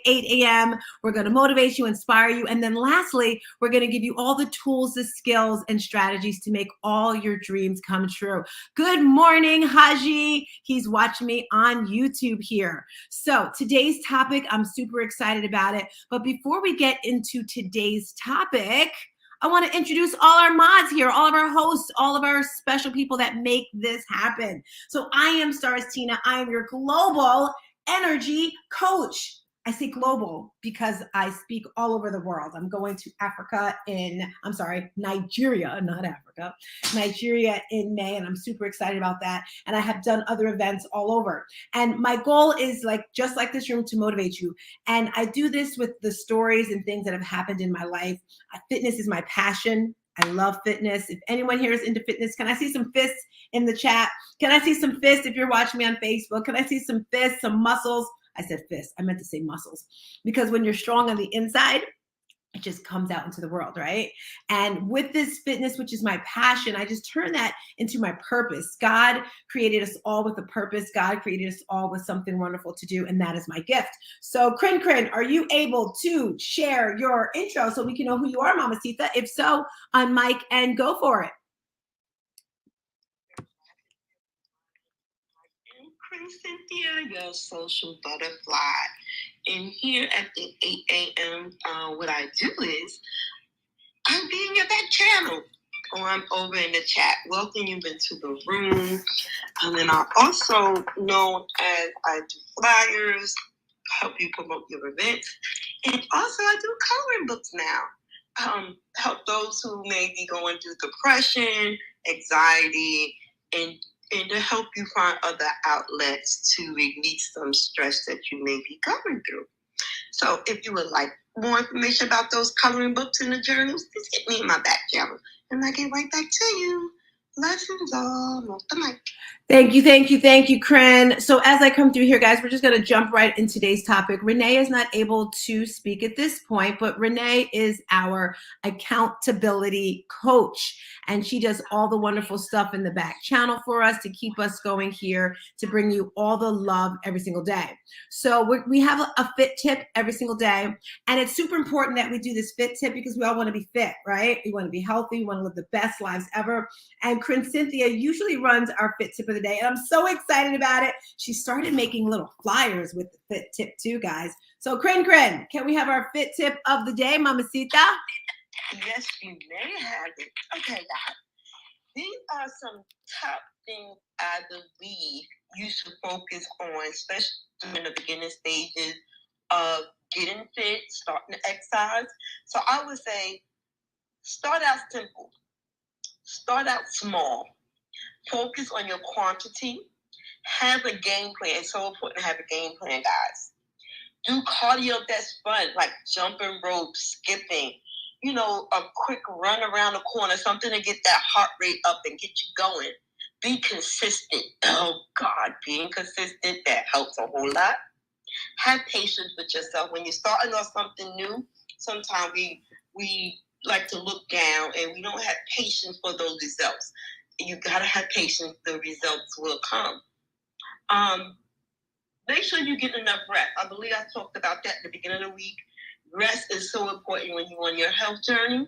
8 a.m. We're going to motivate you, inspire you. And then lastly, we're going to give you all the tools, the skills, and strategies to make all your dreams come true. Good morning, Haji. He's watching me on YouTube here. So today's topic, I'm super excited about it. But before we get into today's topic, I want to introduce all our mods here, all of our hosts, all of our special people that make this happen. So I am Stars Tina. I am your global energy coach. I say global because I speak all over the world. I'm going to Nigeria, not Africa, Nigeria in May, and I'm super excited about that. And I have done other events all over. And my goal is just like this room, to motivate you. And I do this with the stories and things that have happened in my life. Fitness is my passion. I love fitness. If anyone here is into fitness, can I see some fists in the chat? Can I see some fists if you're watching me on Facebook? Can I see some fists, some muscles? I said fists. I meant to say muscles. Because when you're strong on the inside, it just comes out into the world, right? And with this fitness, which is my passion, I just turn that into my purpose. God created us all with a purpose. God created us all with something wonderful to do, and that is my gift. So, Krin, are you able to share your intro so we can know who you are, Mamacita? If so, on mic and go for it. Cynthia, your social butterfly. And here at the 8 a.m., what I do is I'm being your back channel. Or I'm over in the chat, welcome you into the room. And then I'm also known as I do flyers, help you promote your events. And also I do coloring books now. Help those who may be going through depression, anxiety, and to help you find other outlets to release some stress that you may be going through. So if you would like more information about those coloring books and the journals, just hit me in my back channel and I get right back to you. Blessings all off the mic. Thank you, Krin. So as I come through here, guys, we're just going to jump right into today's topic. Renee is not able to speak at this point, but Renee is our accountability coach, and she does all the wonderful stuff in the back channel for us to keep us going here, to bring you all the love every single day. So we have a fit tip every single day, and it's super important that we do this fit tip because we all want to be fit, right? We want to be healthy. We want to live the best lives ever. And Cynthia usually runs our fit tip of the day, and I'm so excited about it. She started making little flyers with the fit tip too, guys. So Krin, can we have our fit tip of the day, Mamacita? Yes, you may have it. Okay, guys. These are some top things I believe you should focus on, especially in the beginning stages of getting fit, starting to exercise. So I would say start out simple. Start out small. Focus on your quantity. Have a game plan. It's so important to have a game plan, guys. Do cardio that's fun, like jumping rope, skipping, a quick run around the corner, something to get that heart rate up and get you going. Be consistent. Oh, God, being consistent, that helps a whole lot. Have patience with yourself. When you're starting on something new, sometimes we like to look down and we don't have patience for those results. You gotta have patience, the results will come. Make sure you get enough rest. I believe I talked about that at the beginning of the week. Rest is so important when you're on your health journey.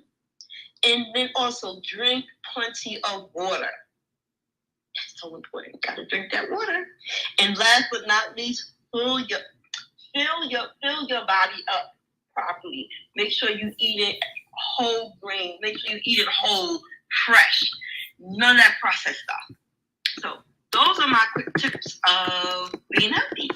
And then also drink plenty of water. That's so important. You gotta drink that water. And last but not least, fill your body up properly. Make sure you eat it whole grain. Make sure you eat it whole, fresh. None of that processed stuff. So those are my quick tips of being healthy.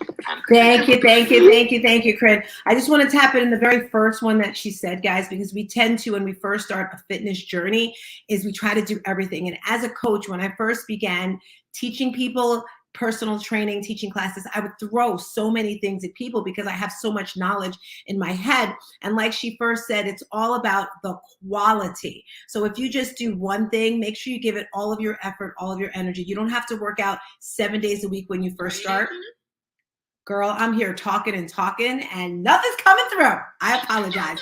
Thank you, Krin. I just want to tap in the very first one that she said, guys, because we tend to, when we first start a fitness journey, is we try to do everything. And as a coach, when I first began teaching people personal training, teaching classes, I would throw so many things at people because I have so much knowledge in my head. And like she first said, it's all about the quality. So if you just do one thing, make sure you give it all of your effort, all of your energy. You don't have to work out 7 days a week when you first start. Girl, I'm here talking and nothing's coming through. I apologize.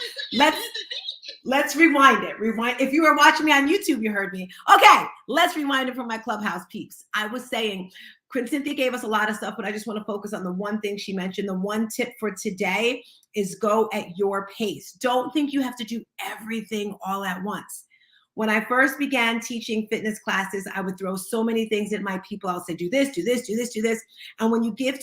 Let's rewind it. If you were watching me on YouTube, you heard me. Okay, let's rewind it from my Clubhouse peeps. I was saying, Cynthia gave us a lot of stuff, but I just want to focus on the one thing she mentioned. The one tip for today is go at your pace. Don't think you have to do everything all at once. When I first began teaching fitness classes, I would throw so many things at my people. I'll say, do this, do this, do this, do this. And when you give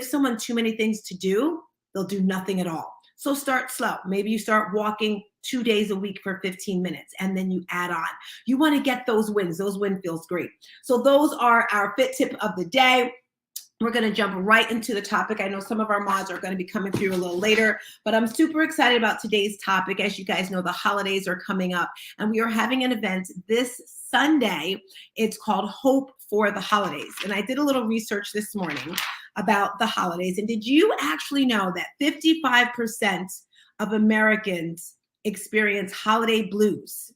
someone too many things to do, they'll do nothing at all. So start slow. Maybe you start walking 2 days a week for 15 minutes, and then you add on. You want to get those wins. Those wins feels great. So those are our fit tip of the day. We're going to jump right into the topic. I know some of our mods are going to be coming through a little later, but I'm super excited about today's topic. As you guys know, the holidays are coming up, and we are having an event this Sunday. It's called Hope for the Holidays. And I did a little research this morning about the holidays. And did you actually know that 55% of Americans experience holiday blues?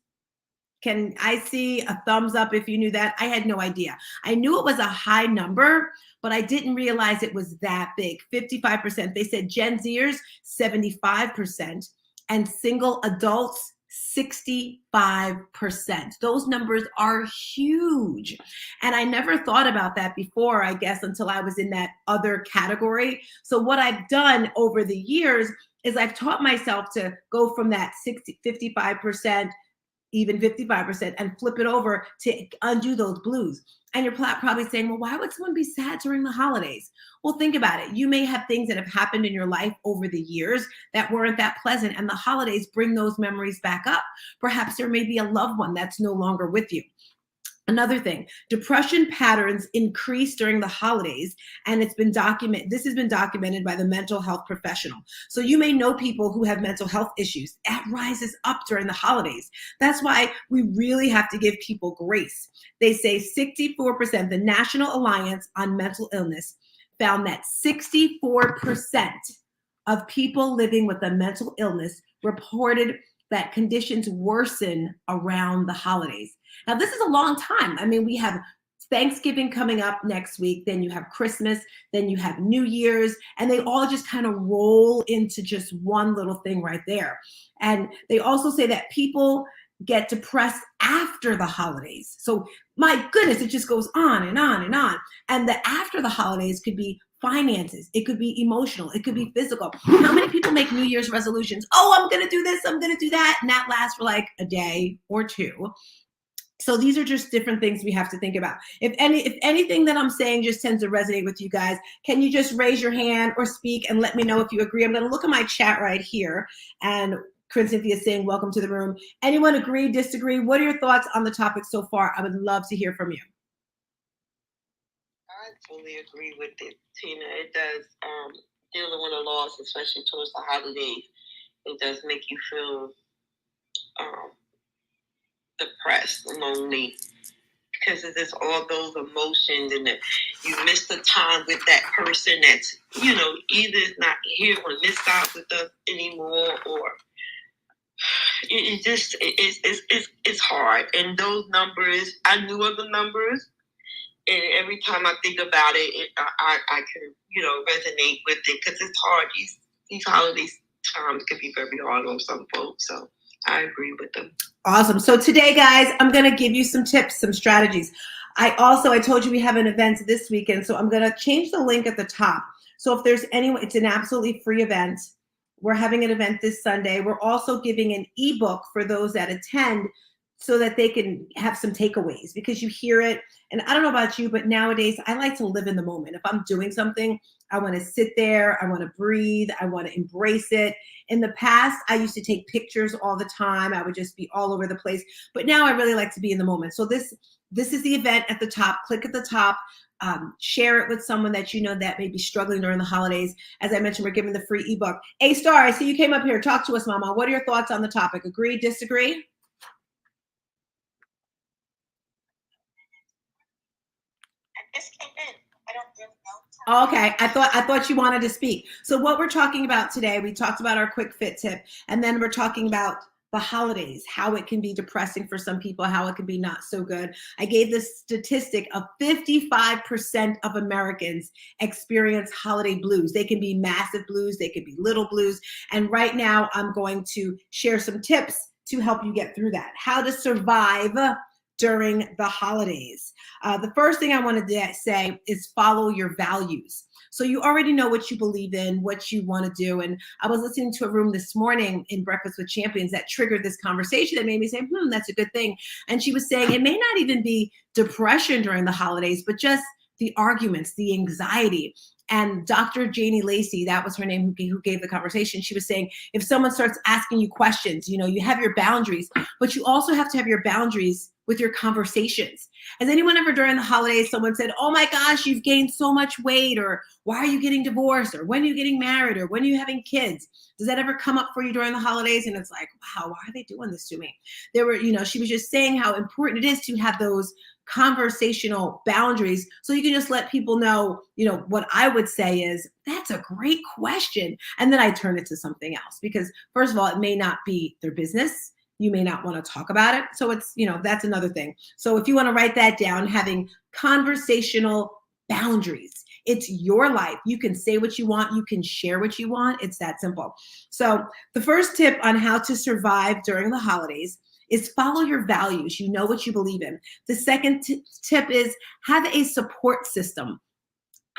Can I see a thumbs up if you knew that? I had no idea. I knew it was a high number, but I didn't realize it was that big. 55%. They said Gen Zers, 75%, and single adults, 65%. Those numbers are huge. And I never thought about that before, I guess, until I was in that other category. So what I've done over the years is I've taught myself to go from that 55%, even 55%, and flip it over to undo those blues. And you're probably saying, well, why would someone be sad during the holidays? Well, think about it. You may have things that have happened in your life over the years that weren't that pleasant, and the holidays bring those memories back up. Perhaps there may be a loved one that's no longer with you. Another thing, depression patterns increase during the holidays, and this has been documented by the mental health professional. So you may know people who have mental health issues. That rises up during the holidays. That's why we really have to give people grace. They say 64%, the National Alliance on Mental Illness found that 64% of people living with a mental illness reported that conditions worsen around the holidays. Now, this is a long time. I mean, we have Thanksgiving coming up next week, then you have Christmas, then you have New Year's, and they all just kind of roll into just one little thing right there. And they also say that people get depressed after the holidays. So my goodness, it just goes on and on and on. And the after the holidays could be finances, it could be emotional, it could be physical. How many people make New Year's resolutions? Oh, I'm gonna do this, I'm gonna do that, and that lasts for like a day or two. So these are just different things we have to think about. If anything that I'm saying just tends to resonate with you guys, can you just raise your hand or speak and let me know if you agree? I'm gonna look at my chat right here, and Cynthia is saying, welcome to the room. Anyone agree, disagree? What are your thoughts on the topic so far? I would love to hear from you. I fully agree with it, Tina. It does, dealing with a loss, especially towards the holidays, it does make you feel depressed, lonely, because it is all those emotions, and that you miss the time with that person that's, either not here on this side with us anymore, or it's hard. And those numbers, I knew of the numbers, and every time I think about it, I can, resonate with it, because it's hard. These holiday times can be very hard on some folks, so I agree with them. Awesome. So today, guys, I'm going to give you some tips, some strategies. I told you we have an event this weekend, so I'm going to change the link at the top. So if there's anyone, it's an absolutely free event. We're having an event this Sunday. We're also giving an ebook for those that attend so that they can have some takeaways, because you hear it. And I don't know about you, but nowadays I like to live in the moment. If I'm doing something, I want to sit there. I want to breathe. I want to embrace it. In the past, I used to take pictures all the time. I would just be all over the place. But now I really like to be in the moment. So this is the event at the top. Click at the top. Share it with someone that you know that may be struggling during the holidays. As I mentioned, we're giving the free ebook. A-Star, I see you came up here. Talk to us, Mama. What are your thoughts on the topic? Agree, disagree? Just came in. I don't really know. Okay, I thought you wanted to speak. So what we're talking about today, we talked about our quick fit tip, and then we're talking about the holidays, how it can be depressing for some people, how it can be not so good. I gave this statistic of 55% of Americans experience holiday blues. They can be massive blues, they can be little blues. And right now I'm going to share some tips to help you get through that. How to survive during the holidays. The first thing I wanted to say is follow your values. So you already know what you believe in, what you want to do. And I was listening to a room this morning in Breakfast with Champions that triggered this conversation that made me say, that's a good thing. And she was saying it may not even be depression during the holidays, but just the arguments, the anxiety. And Dr. Janie Lacey, that was her name, who gave the conversation. She was saying, if someone starts asking you questions, you have your boundaries, but you also have to have your boundaries with your conversations. Has anyone ever during the holidays, someone said, oh my gosh, you've gained so much weight, or why are you getting divorced, or when are you getting married, or when are you having kids? Does that ever come up for you during the holidays? And it's like, wow, why are they doing this to me? She was just saying how important it is to have those conversational boundaries, so you can just let people know, what I would say is, that's a great question. And then I turn it to something else, because first of all, it may not be their business. You may not want to talk about it. So it's, that's another thing. So if you want to write that down, having conversational boundaries. It's your life. You can say what you want. You can share what you want. It's that simple. So the first tip on how to survive during the holidays is follow your values. You know what you believe in. The second tip is have a support system.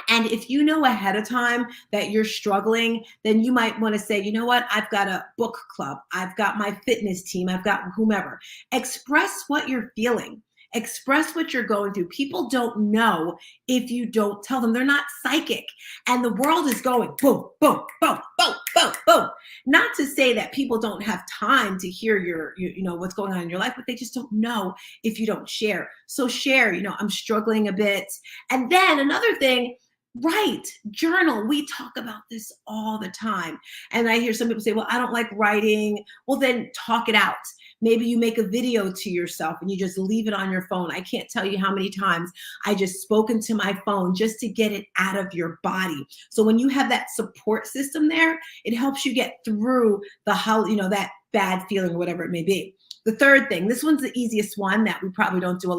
And if you know ahead of time that you're struggling, then you might want to say, you know what, I've got a book club. I've got my fitness team. I've got whomever. Express what you're feeling. Express what you're going through. People don't know if you don't tell them. They're not psychic. And the world is going boom, boom, boom, boom, boom, boom. Not to say that people don't have time to hear your what's going on in your life, but they just don't know if you don't share. So share, I'm struggling a bit. And then another thing, write, journal. We talk about this all the time. And I hear some people say, well, I don't like writing. Well, then talk it out. Maybe you make a video to yourself and you just leave it on your phone. I can't tell you how many times I just spoken to my phone just to get it out of your body. So when you have that support system there, it helps you get through that bad feeling, whatever it may be. The third thing, this one's the easiest one that we probably don't do a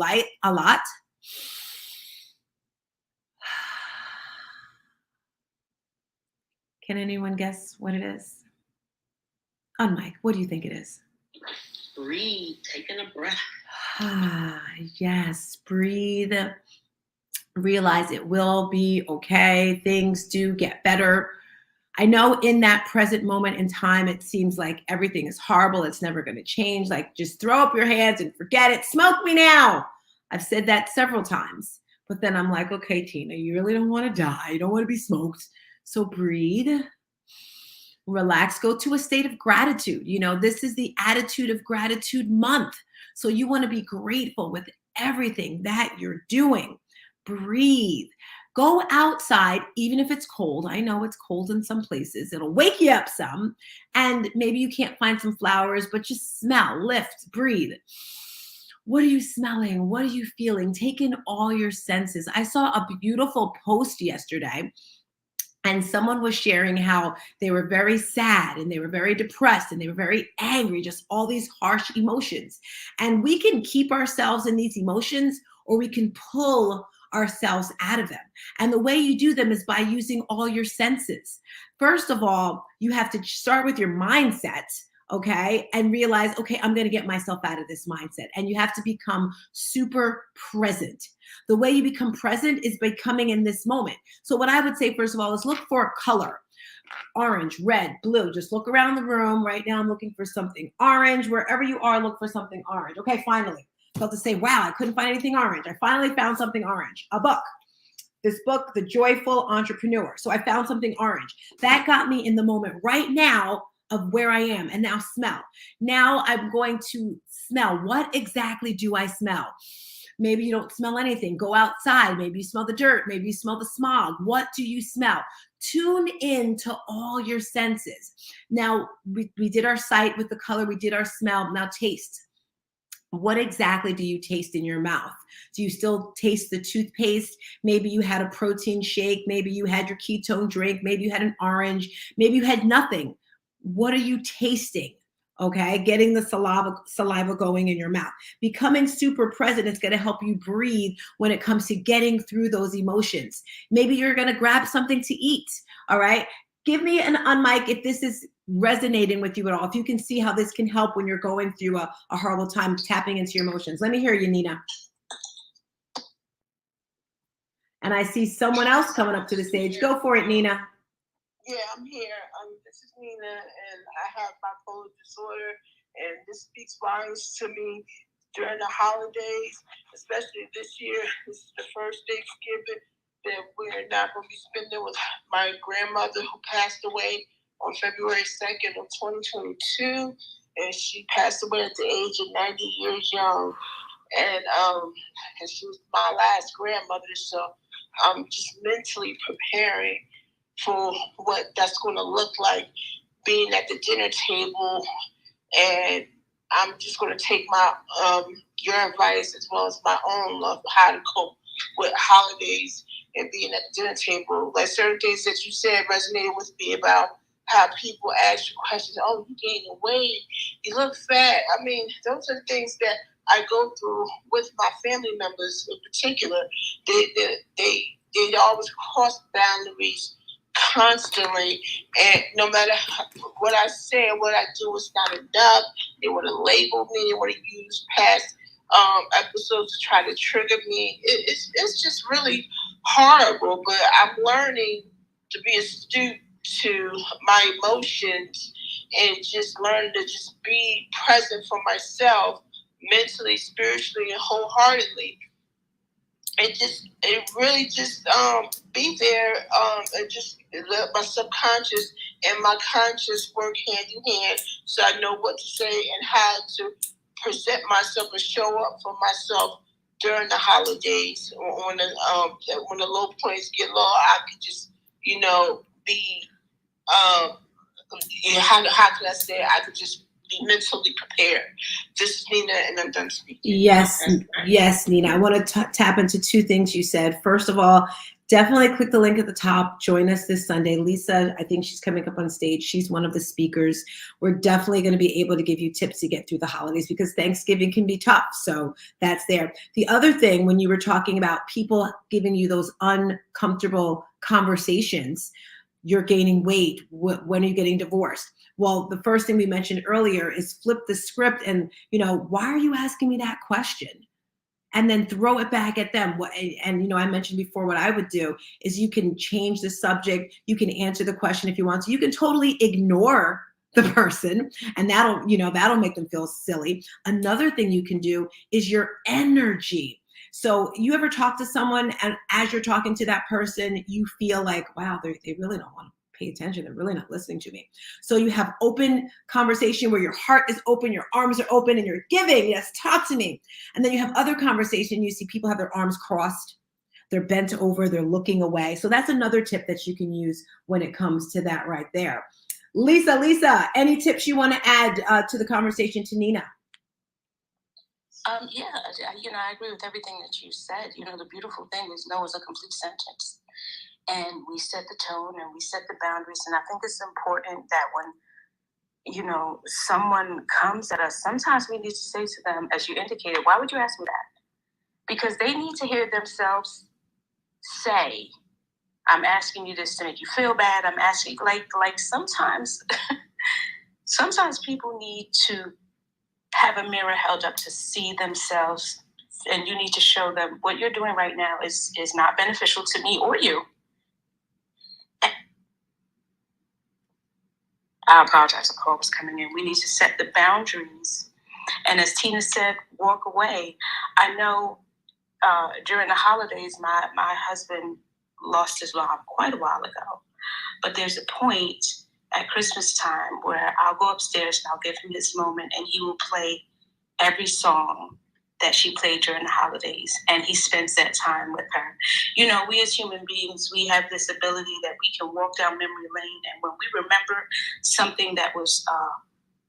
lot. Can anyone guess what it is? On Mike, what do you think it is? Breathe, taking a breath. Yes, breathe. Realize it will be okay. Things do get better. I know in that present moment in time, it seems like everything is horrible. It's never going to change. Like, just throw up your hands and forget it. Smoke me now. I've said that several times. But then I'm like, okay, Tina, you really don't want to die. You don't want to be smoked. So breathe, relax, go to a state of gratitude. This is the Attitude of Gratitude month. So you want to be grateful with everything that you're doing. Breathe. Go outside, even if it's cold. I know it's cold in some places. It'll wake you up some. And maybe you can't find some flowers, but just smell, lift, breathe. What are you smelling? What are you feeling? Take in all your senses. I saw a beautiful post yesterday, and someone was sharing how they were very sad and they were very depressed and they were very angry, just all these harsh emotions. And we can keep ourselves in these emotions, or we can pull ourselves out of them. And the way you do them is by using all your senses. First of all, you have to start with your mindset, okay, and realize, okay, I'm going to get myself out of this mindset. And you have to become super present. The way you become present is by coming in this moment. So what I would say, first of all, is look for a color. Orange, red, blue. Just look around the room. Right now, I'm looking for something orange. Wherever you are, look for something orange. Okay, finally. About to say, wow, I couldn't find anything orange. I finally found something orange. A book. This book, The Joyful Entrepreneur. So I found something orange. That got me in the moment right now of where I am. And now smell. Now I'm going to smell. What exactly do I smell? Maybe you don't smell anything. Go outside. Maybe you smell the dirt. Maybe you smell the smog. What do you smell? Tune in to all your senses. Now, we did our sight with the color. We did our smell. Now taste. What exactly do you taste in your mouth? Do you still taste the toothpaste? Maybe you had a protein shake. Maybe you had your ketone drink. Maybe you had an orange. Maybe you had nothing. What are you tasting? Okay, getting the saliva going in your mouth. Becoming super present is going to help you breathe when it comes to getting through those emotions. Maybe you're going to grab something to eat. All right. Give me an unmic if this is resonating with you at all. If you can see how this can help when you're going through a horrible time, tapping into your emotions. Let me hear you, Nina. And I see someone else coming up to the stage. Go for it, Nina. Yeah, I'm here. This is Nina, and I have bipolar disorder, and this speaks volumes to me during the holidays, especially this year. This is the first Thanksgiving that we're not going to be spending with my grandmother who passed away on February 2nd of 2022, and she passed away at the age of 90 years young. And she was my last grandmother, so I'm just mentally preparing for what that's going to look like, being at the dinner table. And I'm just going to take my your advice as well as my own of how to cope with holidays and being at the dinner table. Like certain things that you said resonated with me about how people ask you questions. Oh, you gaining weight? You look fat. I mean, those are things that I go through with my family members in particular. They always cross boundaries constantly, and no matter what I say and what I do, it's not enough. They want to label me. They want to use past episodes to try to trigger me. It's just really horrible. But I'm learning to be astute to my emotions and just learn to just be present for myself mentally, spiritually, and wholeheartedly. It really just be there and just let my subconscious and my conscious work hand in hand, so I know what to say and how to present myself and show up for myself during the holidays, or when the low points get low. I could just be how can I say it? I could just be mentally prepared. This is Nina, and I'm done speaking. Yes, yes, Nina. I want to tap into two things you said. First of all, definitely click the link at the top. Join us this Sunday. Lisa, I think she's coming up on stage. She's one of the speakers. We're definitely going to be able to give you tips to get through the holidays, because Thanksgiving can be tough. So that's there. The other thing, when you were talking about people giving you those uncomfortable conversations, you're gaining weight, when are you getting divorced? Well, the first thing we mentioned earlier is flip the script and, why are you asking me that question? And then throw it back at them. And I mentioned before, what I would do is you can change the subject. You can answer the question if you want to. You can totally ignore the person, and that'll make them feel silly. Another thing you can do is your energy. So you ever talk to someone, and as you're talking to that person, you feel like, wow, they really don't want to pay attention. They're really not listening to me. So you have open conversation where your heart is open, your arms are open, and you're giving, yes, talk to me. And then you have other conversation. You see people have their arms crossed, they're bent over, they're looking away. So that's another tip that you can use when it comes to that right there. Lisa, any tips you want to add to the conversation to Nina? Yeah, I agree with everything that you said. The beautiful thing is no is a complete sentence. And we set the tone and we set the boundaries. And I think it's important that when, someone comes at us, sometimes we need to say to them, as you indicated, why would you ask me that? Because they need to hear themselves say, I'm asking you this to make you feel bad. I'm asking, like sometimes, sometimes people need to have a mirror held up to see themselves, and you need to show them what you're doing right now is not beneficial to me or you. I apologize, a call was coming in. We need to set the boundaries. And as Tina said, walk away. I know during the holidays, my husband lost his mom quite a while ago. But there's a point at Christmas time where I'll go upstairs and I'll give him this moment, and he will play every song that she played during the holidays, and he spends that time with her. We as human beings, we have this ability that we can walk down memory lane, and when we remember something that was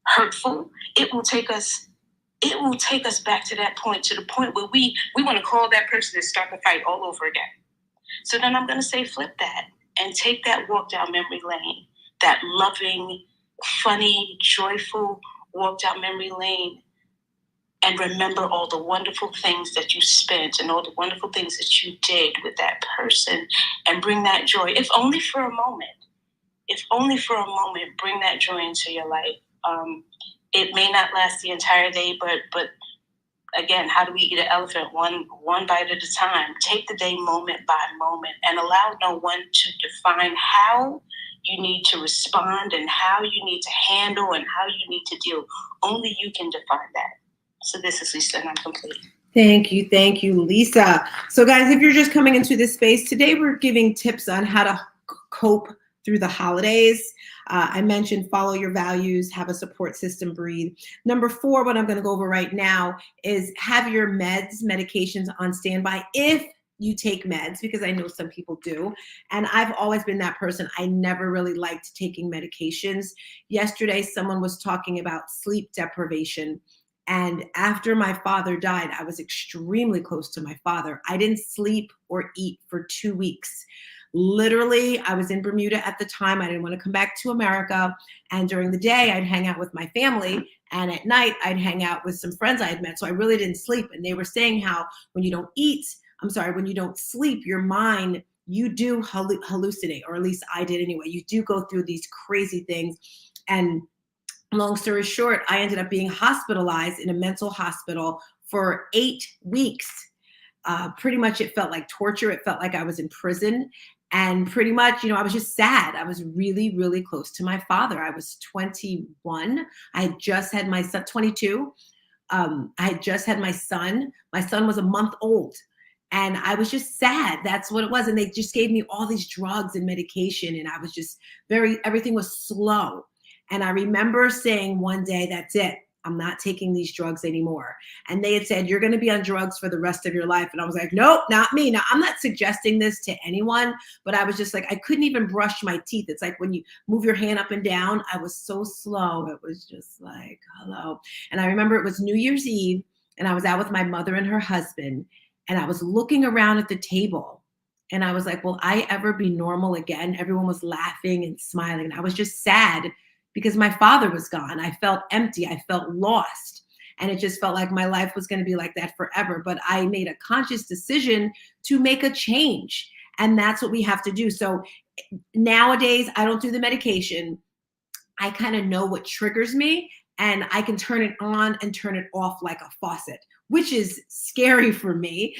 hurtful, it will take us back to that point, to the point where we want to call that person and start the fight all over again. So then I'm going to say, flip that and take that walk down memory lane, that loving, funny, joyful walk down memory lane, and remember all the wonderful things that you spent and all the wonderful things that you did with that person, and bring that joy, if only for a moment. if only for a moment, bring that joy into your life. It may not last the entire day, but again, how do we eat an elephant? One bite at a time. Take the day moment by moment and allow no one to define how you need to respond and how you need to handle and how you need to deal. Only you can define that. So this is Lisa, and I'm complete. Thank you, Lisa. So guys, if you're just coming into this space, today we're giving tips on how to cope through the holidays. I mentioned follow your values, have a support system, breathe. Number 4, what I'm going to go over right now is have your medications on standby if you take meds, because I know some people do. And I've always been that person. I never really liked taking medications. Yesterday, someone was talking about sleep deprivation. And after my father died, I was extremely close to my father. I didn't sleep or eat for 2 weeks. Literally, I was in Bermuda at the time. I didn't want to come back to America. And during the day, I'd hang out with my family. And at night, I'd hang out with some friends I had met. So I really didn't sleep. And they were saying how when you don't sleep, your mind, you do hallucinate, or at least I did anyway. You do go through these crazy things. And long story short, I ended up being hospitalized in a mental hospital for 8 weeks. Pretty much it felt like torture. It felt like I was in prison. And pretty much, I was just sad. I was really, really close to my father. I was 21. I had just had my son, 22. I had just had my son. My son was a month old. And I was just sad. That's what it was. And they just gave me all these drugs and medication. And I was just everything was slow. And I remember saying one day, that's it. I'm not taking these drugs anymore. And they had said, you're going to be on drugs for the rest of your life. And I was like, nope, not me. Now, I'm not suggesting this to anyone, but I was just like, I couldn't even brush my teeth. It's like when you move your hand up and down, I was so slow. It was just like, hello. And I remember it was New Year's Eve, and I was out with my mother and her husband, and I was looking around at the table. And I was like, will I ever be normal again? Everyone was laughing and smiling. And I was just sad because my father was gone. I felt empty. I felt lost. And it just felt like my life was going to be like that forever. But I made a conscious decision to make a change. And that's what we have to do. So nowadays, I don't do the medication. I kind of know what triggers me, and I can turn it on and turn it off like a faucet, which is scary for me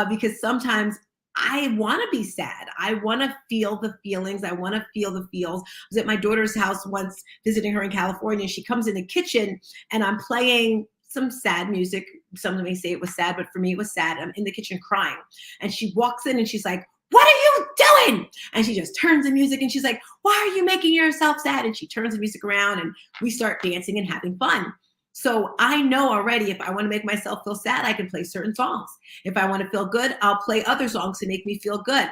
because sometimes I want to be sad. I want to feel the feelings. I want to feel the feels. I was at my daughter's house once visiting her in California. She comes in the kitchen and I'm playing some sad music. Some may say it was sad, but for me, it was sad. I'm in the kitchen crying. And she walks in and she's like, what are you doing? And she just turns the music and she's like, why are you making yourself sad? And she turns the music around and we start dancing and having fun. So I know already if I want to make myself feel sad, I can play certain songs. If I want to feel good, I'll play other songs to make me feel good.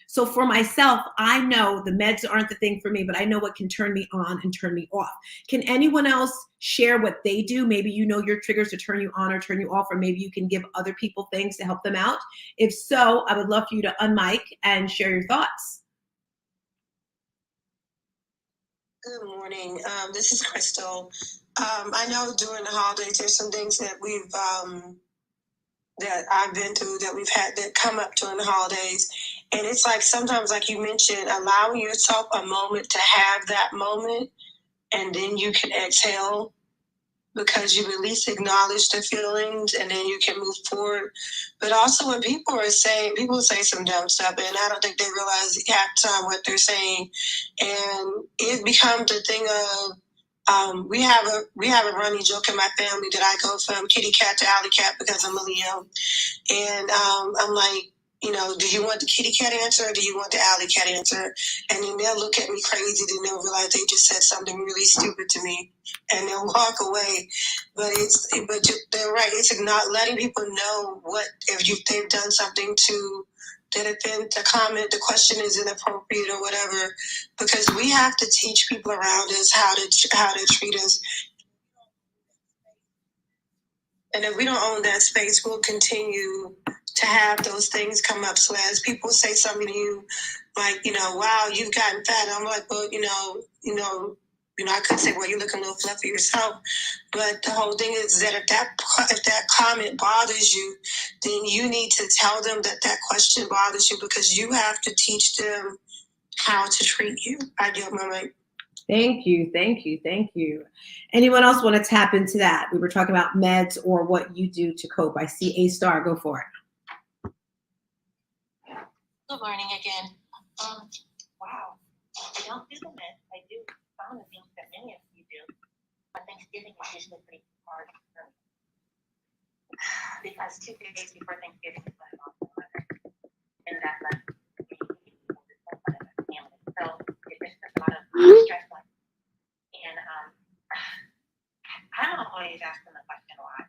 So for myself, I know the meds aren't the thing for me, but I know what can turn me on and turn me off. Can anyone else share what they do? Maybe you know your triggers to turn you on or turn you off, or maybe you can give other people things to help them out. If so, I would love for you to unmic and share your thoughts. Good morning. This is Crystal. I know during the holidays, there's some things that that I've been through, that we've had that come up during the holidays. And it's like sometimes, like you mentioned, allowing yourself a moment to have that moment, and then you can exhale because you at least acknowledge the feelings and then you can move forward. But also when people say some dumb stuff and I don't think they realize half the time what they're saying. And it becomes a thing of, we have a running joke in my family that I go from kitty cat to alley cat because I'm a Leo. And I'm like, do you want the kitty cat answer or do you want the alley cat answer? And then they'll look at me crazy, then they'll realize they just said something really stupid to me, and they'll walk away. But they're right. It's not letting people know if they've done something that if the comment, the question is inappropriate or whatever, because we have to teach people around us how to treat us. And if we don't own that space, we'll continue to have those things come up. So as people say something to you, like, wow, you've gotten fat. I'm like, well, I could say, well, you look a little fluffy yourself. But the whole thing is that if that comment bothers you, then you need to tell them that question bothers you, because you have to teach them how to treat you. I yield my mic. Thank you, thank you, thank you. Anyone else want to tap into that? We were talking about meds or what you do to cope. I see A Star, go for it. Good morning again. Wow. I don't do the meds. I do some of the things that many of you do. But Thanksgiving is usually pretty hard for me. Because 2 days before Thanksgiving is when I'm off the weather. And that left me with someone in my family. So it just took a lot of stress on me. And I don't always ask them the question why.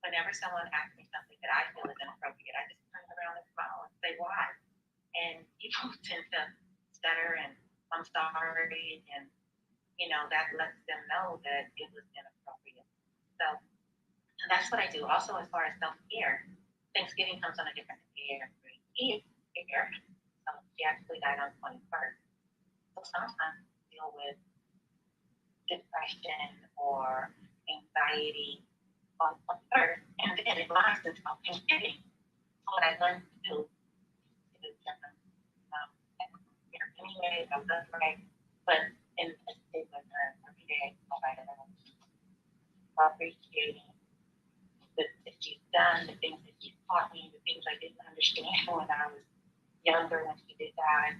Whenever someone asks me something that I feel is inappropriate, I just turn around and smile and say why. And people tend to stutter and I'm sorry, and that lets them know that it was inappropriate. So that's what I do. Also, as far as self-care, Thanksgiving comes on a different day every year. She actually died on 21st. So sometimes I deal with depression or anxiety on 21st, and then it lasts until Thanksgiving. So what I learned to do is anyway, I'm done right, but in a particular time, every day, I'll write it down. Appreciating the things that she's done, the things that she's taught me, the things I didn't understand when I was younger when she did die.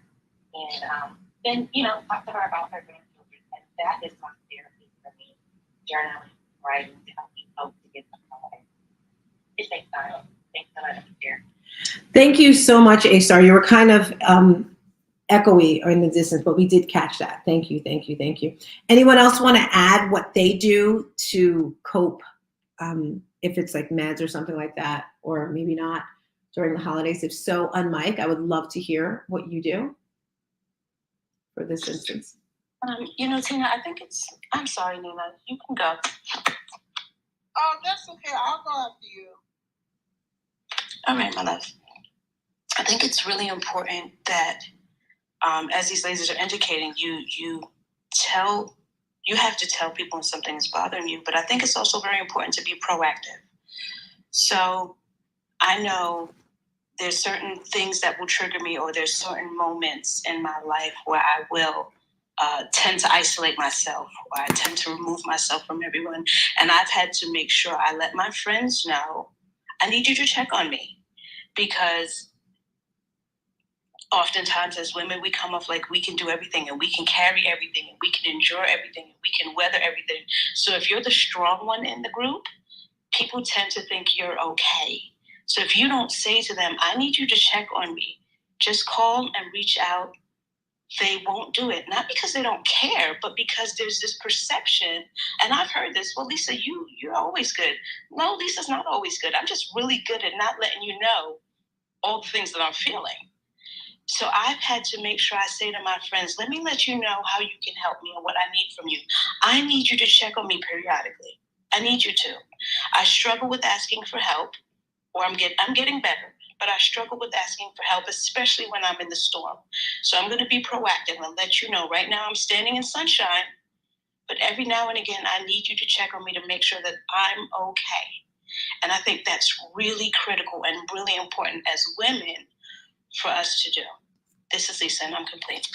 And then, talk to her about her grandchildren. And that is my therapy for me. Journaling, writing to help me cope to get them away. It takes time. Thanks for letting me share. Thank you so much, A Star. You were kind of echoey or in the distance, but we did catch that. Thank you, thank you, thank you. Anyone else want to add what they do to cope, if it's like meds or something like that, or maybe not during the holidays? If so, unmic, I would love to hear what you do for this instance. Tina, I think I'm sorry, Nina, you can go. Oh, that's okay. I'll go after you. All right, my love. I think it's really important that as these ladies are indicating, you have to tell people when something is bothering you, but I think it's also very important to be proactive. So I know there's certain things that will trigger me, or there's certain moments in my life where I will tend to isolate myself, or I tend to remove myself from everyone. And I've had to make sure I let my friends know, I need you to check on me, because oftentimes as women, we come off like we can do everything and we can carry everything and we can endure everything and we can weather everything. So if you're the strong one in the group, people tend to think you're okay. So if you don't say to them, I need you to check on me, just call and reach out, they won't do it. Not because they don't care, but because there's this perception. And I've heard this, well, Lisa, you're always good. No, Lisa's not always good. I'm just really good at not letting you know all the things that I'm feeling. So I've had to make sure I say to my friends, let me let you know how you can help me and what I need from you. I need you to check on me periodically. I need you to. I struggle with asking for help, or I'm getting better, but I struggle with asking for help, especially when I'm in the storm. So I'm going to be proactive and let you know right now I'm standing in sunshine, but every now and again, I need you to check on me to make sure that I'm okay. And I think that's really critical and really important as women for us to do. This is Lisa, and I'm complete.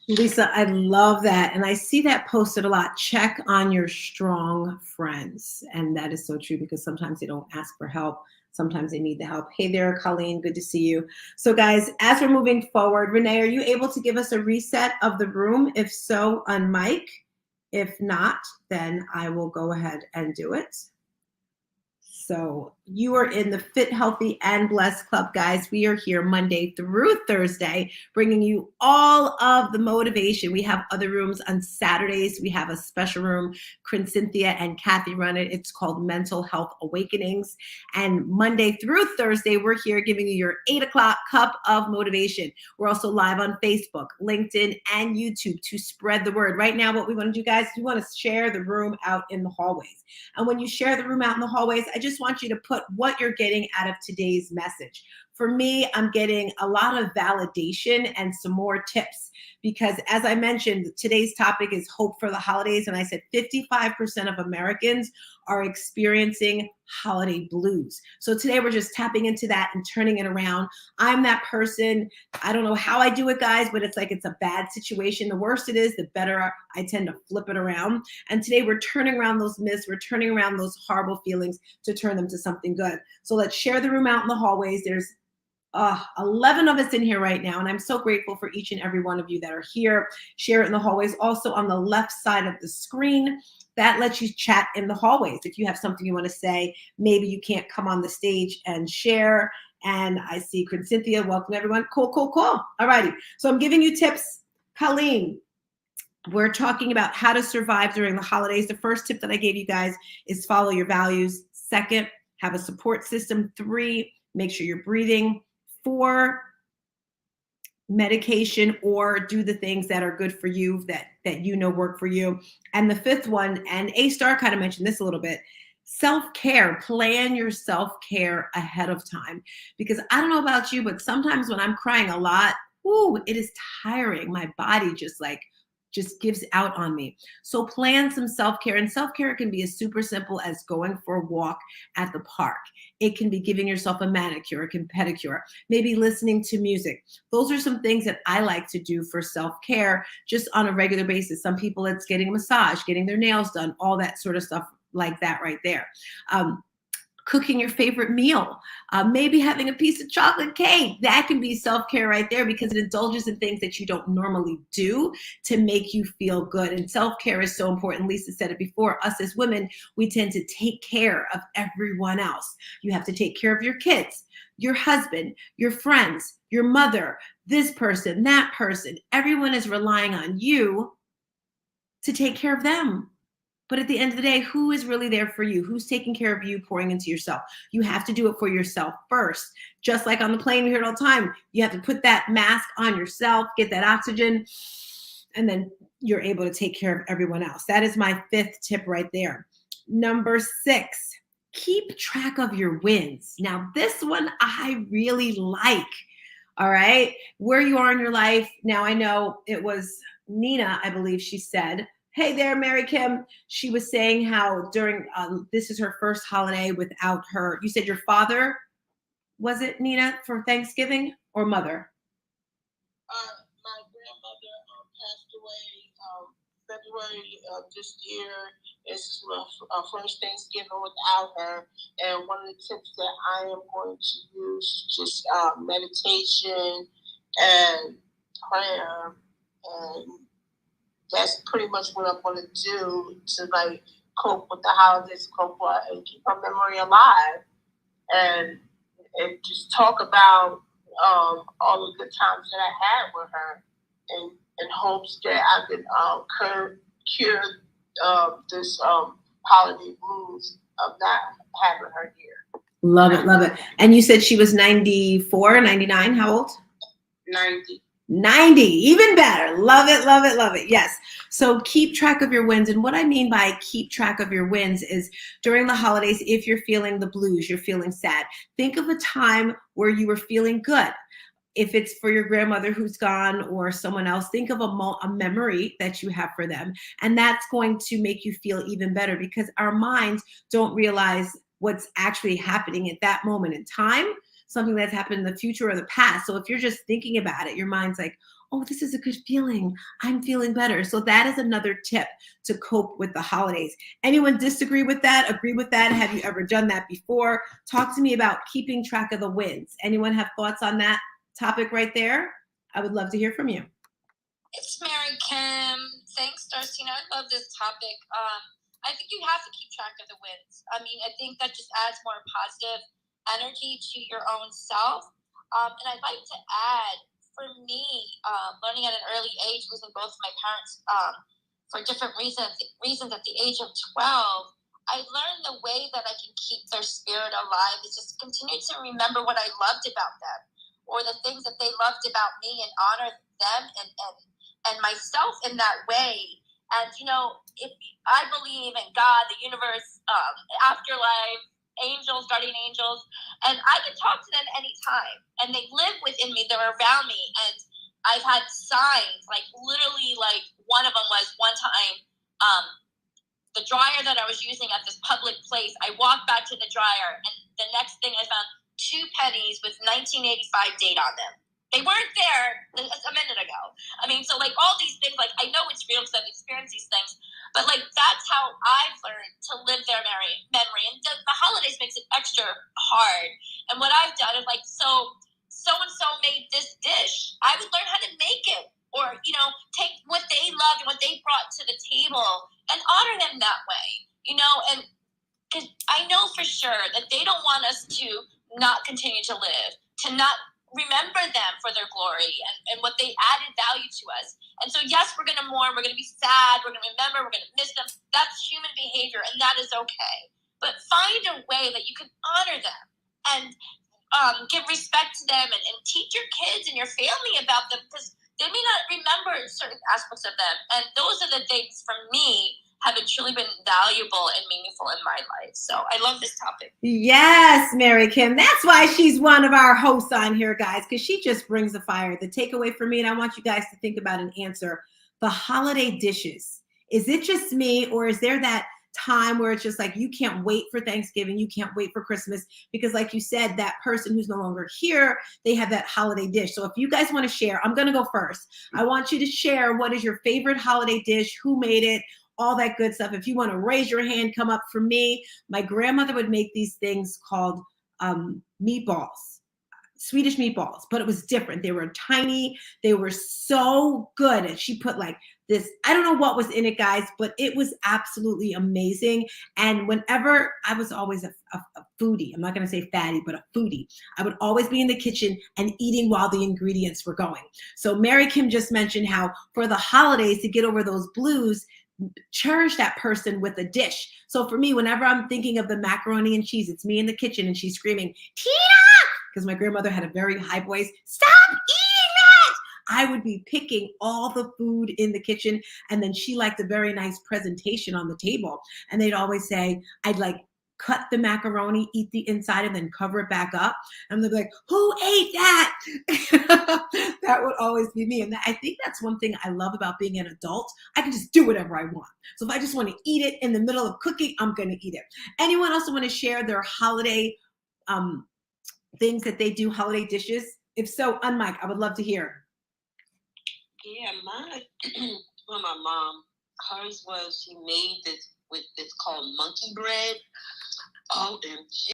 Lisa, I love that. And I see that posted a lot. Check on your strong friends. And that is so true, because sometimes they don't ask for help. Sometimes they need the help. Hey there, Colleen, good to see you. So guys, as we're moving forward, Renee, are you able to give us a reset of the room? If so, on mic. If not, then I will go ahead and do it. So you are in the Fit, Healthy, and Blessed Club, guys. We are here Monday through Thursday, bringing you all of the motivation. We have other rooms on Saturdays. We have a special room. Cynthia and Kathy run it. It's called Mental Health Awakenings. And Monday through Thursday, we're here giving you your 8 o'clock cup of motivation. We're also live on Facebook, LinkedIn, and YouTube to spread the word. Right now, what we want to do, guys, is we want to share the room out in the hallways. And when you share the room out in the hallways, I just want you to put what you're getting out of today's message. For me, I'm getting a lot of validation and some more tips because, as I mentioned, today's topic is hope for the holidays. And I said 55% of Americans are experiencing holiday blues. So today we're just tapping into that and turning it around. I'm that person. I don't know how I do it, guys, but it's like it's a bad situation. The worse it is, the better I tend to flip it around. And today we're turning around those myths, we're turning around those horrible feelings to turn them to something good. So let's share the room out in the hallways. There's 11 of us in here right now, and I'm so grateful for each and every one of you that are here. Share it in the hallways. Also on the left side of the screen, that lets you chat in the hallways. If you have something you want to say, maybe you can't come on the stage and share. And I see Quinn Cynthia. Welcome, everyone. Cool, cool, cool. All righty. So I'm giving you tips. Colleen, we're talking about how to survive during the holidays. The first tip that I gave you guys is follow your values. Second, have a support system. 3, make sure you're breathing. 4, medication or do the things that are good for you that you know work for you. And the 5th one, and A-Star kind of mentioned this a little bit, self-care. Plan your self-care ahead of time. Because I don't know about you, but sometimes when I'm crying a lot, it is tiring. My body just gives out on me. So plan some self-care, and self-care can be as super simple as going for a walk at the park. It can be giving yourself a manicure, a pedicure, maybe listening to music. Those are some things that I like to do for self-care just on a regular basis. Some people, it's getting a massage, getting their nails done, all that sort of stuff like that right there. Cooking your favorite meal, maybe having a piece of chocolate cake. That can be self-care right there because it indulges in things that you don't normally do to make you feel good. And self-care is so important. Lisa said it before, us as women, we tend to take care of everyone else. You have to take care of your kids, your husband, your friends, your mother, this person, that person. Everyone is relying on you to take care of them. But at the end of the day, who is really there for you? Who's taking care of you, pouring into yourself? You have to do it for yourself first. Just like on the plane, we hear it all the time. You have to put that mask on yourself, get that oxygen, and then you're able to take care of everyone else. That is my 5th tip right there. Number 6, keep track of your wins. Now, this one I really like. All right, where you are in your life. Now, I know it was Nina, I believe she said, hey there, Mary Kim. She was saying how during, this is her first holiday without her, you said your father, was it, Nina, for Thanksgiving or mother? My grandmother passed away February of this year. This is my first Thanksgiving without her. And one of the tips that I am going to use is just meditation and prayer, and that's pretty much what I'm going to do to cope with the holidays, and keep her memory alive, and just talk about all the good times that I had with her, and in hopes that I can cure this holiday blues of not having her here. Love it, love it. And you said she was 94, 99, how old? 90. 90, even better. Love it, love it, love it. Yes. So keep track of your wins. And what I mean by keep track of your wins is during the holidays, if you're feeling the blues, you're feeling sad, think of a time where you were feeling good. If it's for your grandmother who's gone or someone else, think of a memory that you have for them. And that's going to make you feel even better because our minds don't realize what's actually happening at that moment in time, something that's happened in the future or the past. So if you're just thinking about it, your mind's like, oh, this is a good feeling. I'm feeling better. So that is another tip to cope with the holidays. Anyone disagree with that? Agree with that? Have you ever done that before? Talk to me about keeping track of the wins. Anyone have thoughts on that topic right there? I would love to hear from you. It's Mary Kim. Thanks, Darcina. I love this topic. I think you have to keep track of the wins. I mean, I think that just adds more positive energy to your own self. And I'd like to add, for me, learning at an early age, losing both of my parents for different reasons at the age of 12, I learned the way that I can keep their spirit alive is just continue to remember what I loved about them or the things that they loved about me and honor them and myself in that way. And, you know, if I believe in God, the universe, afterlife, angels, guardian angels, and I can talk to them anytime, and they live within me. They're around me, and I've had signs, like literally, like one of them was one time, the dryer that I was using at this public place, I walked back to the dryer, and the next thing I found 2 pennies with 1985 date on them. They weren't there a minute ago. I mean, so like all these things, like I know it's real because I've experienced these things, but like that's how I've learned to live their memory. And the holidays makes it extra hard. And what I've done is like, so-and-so made this dish. I would learn how to make it, or, you know, take what they loved and what they brought to the table and honor them that way, you know, and because I know for sure that they don't want us to not continue to live, to not remember them for their glory and what they added value to us. And so, yes, we're going to mourn, we're going to be sad, we're going to remember, we're going to miss them. That's human behavior, and that is okay. But find a way that you can honor them and give respect to them, and teach your kids and your family about them, because they may not remember certain aspects of them. And those are the things, for me, have truly been valuable and meaningful in my life. So I love this topic. Yes, Mary Kim. That's why she's one of our hosts on here, guys, because she just brings the fire. The takeaway for me, and I want you guys to think about and answer, the holiday dishes. Is it just me, or is there that time where it's just like you can't wait for Thanksgiving, you can't wait for Christmas, because like you said, that person who's no longer here, they have that holiday dish. So if you guys want to share, I'm going to go first. I want you to share what is your favorite holiday dish, who made it, all that good stuff. If you want to raise your hand, come up. For me, my grandmother would make these things called meatballs, Swedish meatballs, but it was different. They were tiny. They were so good. And she put like this, I don't know what was in it, guys, but it was absolutely amazing. And whenever, I was always a foodie, I'm not going to say fatty, but a foodie. I would always be in the kitchen and eating while the ingredients were going. So Mary Kim just mentioned how for the holidays, to get over those blues, cherish that person with a dish. So for me, whenever I'm thinking of the macaroni and cheese, it's me in the kitchen and she's screaming, Tina! Because my grandmother had a very high voice, stop eating that! I would be picking all the food in the kitchen, and then she liked a very nice presentation on the table. And they'd always say, I'd like cut the macaroni, eat the inside, and then cover it back up. And they'd be like, who ate that? That would always be me. And I think that's one thing I love about being an adult. I can just do whatever I want. So if I just want to eat it in the middle of cooking, I'm going to eat it. Anyone else want to share their holiday things that they do, holiday dishes? If so, unmic, I would love to hear. Yeah, mine, well, my mom, hers was, she made this with this called monkey bread. OMG.